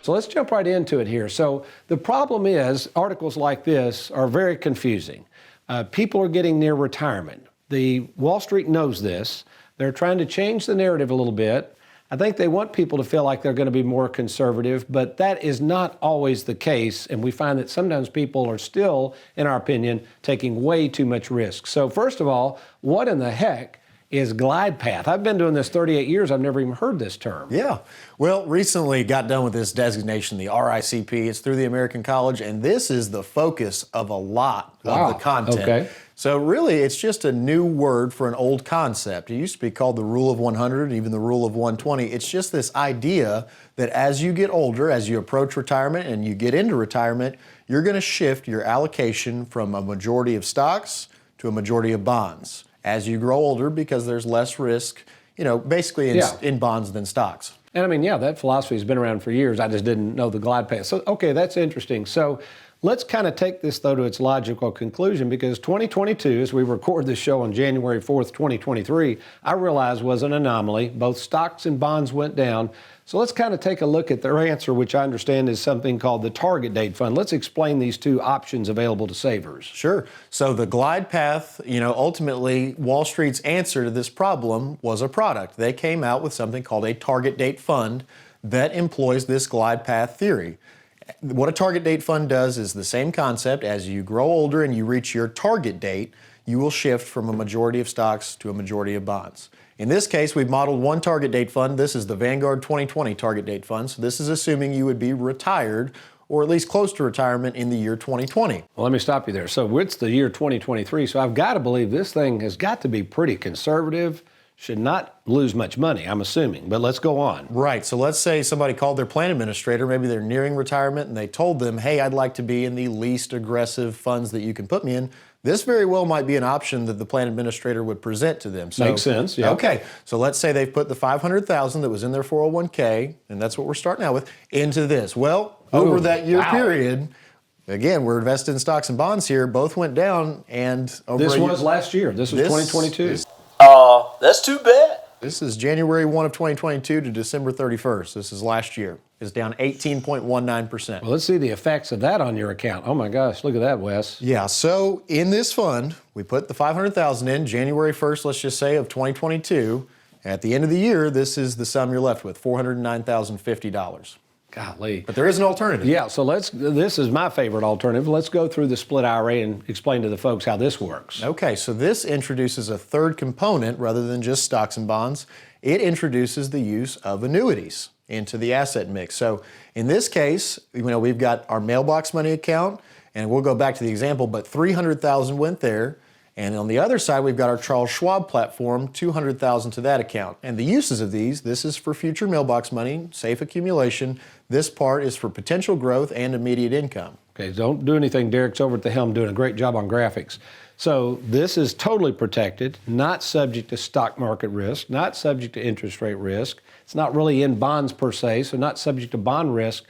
So let's jump right into it here. So the problem is articles like this are very confusing. People are getting near retirement. The Wall Street knows this. They're trying to change the narrative a little bit. I think they want people to feel like they're going to be more conservative, but that is not always the case. And we find that sometimes people are still, in our opinion, taking way too much risk. So first of all, what in the heck is glide path? I've been doing this 38 years. I've never even heard this term. Yeah. Well, recently got done with this designation, the RICP. It's through the American College, and this is the focus of a lot of the content. Okay. So really, it's just a new word for an old concept. It used to be called the rule of 100, even the rule of 120. It's just this idea that as you get older, as you approach retirement and you get into retirement, you're going to shift your allocation from a majority of stocks to a majority of bonds as you grow older, because there's less risk, basically in bonds than stocks. And I mean, yeah, that philosophy has been around for years. I just didn't know the glide path. So, okay, that's interesting. So let's kind of take this, though, to its logical conclusion, because 2022, as we record this show on January 4th, 2023, I realized was an anomaly. Both stocks and bonds went down. So let's kind of take a look at their answer, which I understand is something called the target date fund. Let's explain these two options available to savers. Sure. So the glide path, ultimately Wall Street's answer to this problem was a product. They came out with something called a target date fund that employs this glide path theory. What a target date fund does is the same concept. As you grow older and you reach your target date, you will shift from a majority of stocks to a majority of bonds. In this case, we've modeled one target date fund. This is the Vanguard 2020 target date fund. So this is assuming you would be retired or at least close to retirement in the year 2020. Well, let me stop you there. So it's the year 2023. So I've got to believe this thing has got to be pretty conservative. Should not lose much money, I'm assuming, but let's go on. Right, so let's say somebody called their plan administrator, maybe they're nearing retirement, and they told them, hey, I'd like to be in the least aggressive funds that you can put me in. This very well might be an option that the plan administrator would present to them. So, makes sense, yeah. Okay, so let's say they've put the $500,000 that was in their 401k, and that's what we're starting out with, into this. Well, over that year period, again, we're invested in stocks and bonds here, both went down, and over this was last year. This was 2022. That's too bad. This is January 1 of 2022 to December 31st. This is last year. It's down 18.19%. Well, let's see the effects of that on your account. Oh my gosh, look at that, Wes. Yeah, so in this fund, we put the $500,000 in January 1st, let's just say, of 2022. At the end of the year, this is the sum you're left with, $409,050. Golly. But there is an alternative. Yeah, so this is my favorite alternative. Let's go through the split IRA and explain to the folks how this works. Okay, so this introduces a third component rather than just stocks and bonds. It introduces the use of annuities into the asset mix. So in this case, we've got our mailbox money account, and we'll go back to the example, but $300,000 went there. And on the other side, we've got our Charles Schwab platform, $200,000 to that account. And the uses of these, this is for future mailbox money, safe accumulation. This part is for potential growth and immediate income. Okay, don't do anything. Derek's over at the helm doing a great job on graphics. So this is totally protected, not subject to stock market risk, not subject to interest rate risk. It's not really in bonds per se, so not subject to bond risk.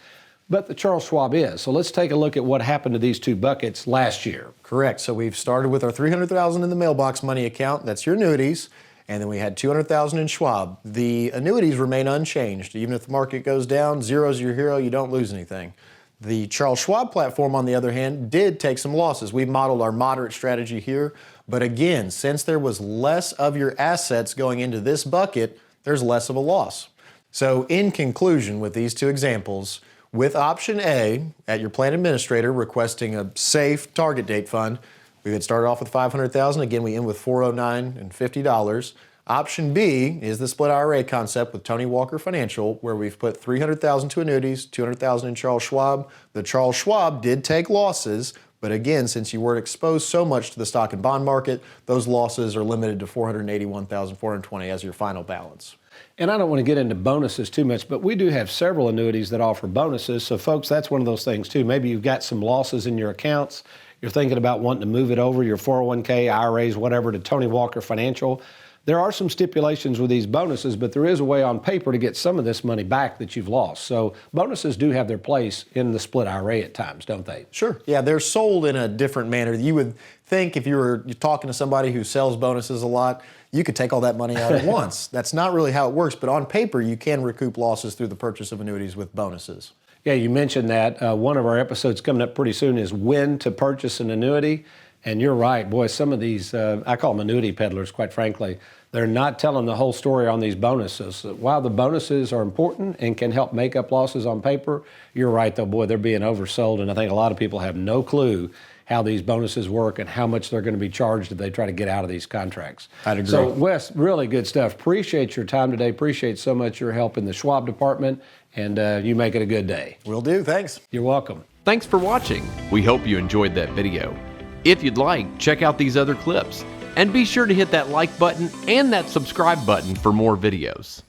But the Charles Schwab is. So let's take a look at what happened to these two buckets last year. Correct. So we've started with our $300,000 in the mailbox money account. That's your annuities. And then we had $200,000 in Schwab. The annuities remain unchanged. Even if the market goes down, zero's your hero, you don't lose anything. The Charles Schwab platform, on the other hand, did take some losses. We've modeled our moderate strategy here. But again, since there was less of your assets going into this bucket, there's less of a loss. So in conclusion, with these two examples, with option A, at your plan administrator requesting a safe target date fund, we had started off with $500,000. Again, we end with $409,50. Option B is the split IRA concept with Tony Walker Financial, where we've put $300,000 to annuities, $200,000 in Charles Schwab. The Charles Schwab did take losses, but again, since you weren't exposed so much to the stock and bond market, those losses are limited to $481,420 as your final balance. And I don't want to get into bonuses too much, but we do have several annuities that offer bonuses. So folks, that's one of those things too. Maybe you've got some losses in your accounts. You're thinking about wanting to move it over, your 401k, IRAs, whatever, to Tony Walker Financial. There are some stipulations with these bonuses, but there is a way on paper to get some of this money back that you've lost. So bonuses do have their place in the split IRA at times, don't they? Sure. Yeah, they're sold in a different manner. You would think if you're talking to somebody who sells bonuses a lot, you could take all that money out at once. That's not really how it works, but on paper, you can recoup losses through the purchase of annuities with bonuses. Yeah, you mentioned that. One of our episodes coming up pretty soon is when to purchase an annuity. And you're right, boy, some of these, I call them annuity peddlers, quite frankly, they're not telling the whole story on these bonuses. While the bonuses are important and can help make up losses on paper, you're right, though, boy, they're being oversold. And I think a lot of people have no clue how these bonuses work and how much they're going to be charged if they try to get out of these contracts. I'd agree. So, Wes, really good stuff. Appreciate your time today. Appreciate so much your help in the Schwab department, and you make it a good day. Will do. Thanks. You're welcome. Thanks for watching. We hope you enjoyed that video. If you'd like, check out these other clips. And be sure to hit that like button and that subscribe button for more videos.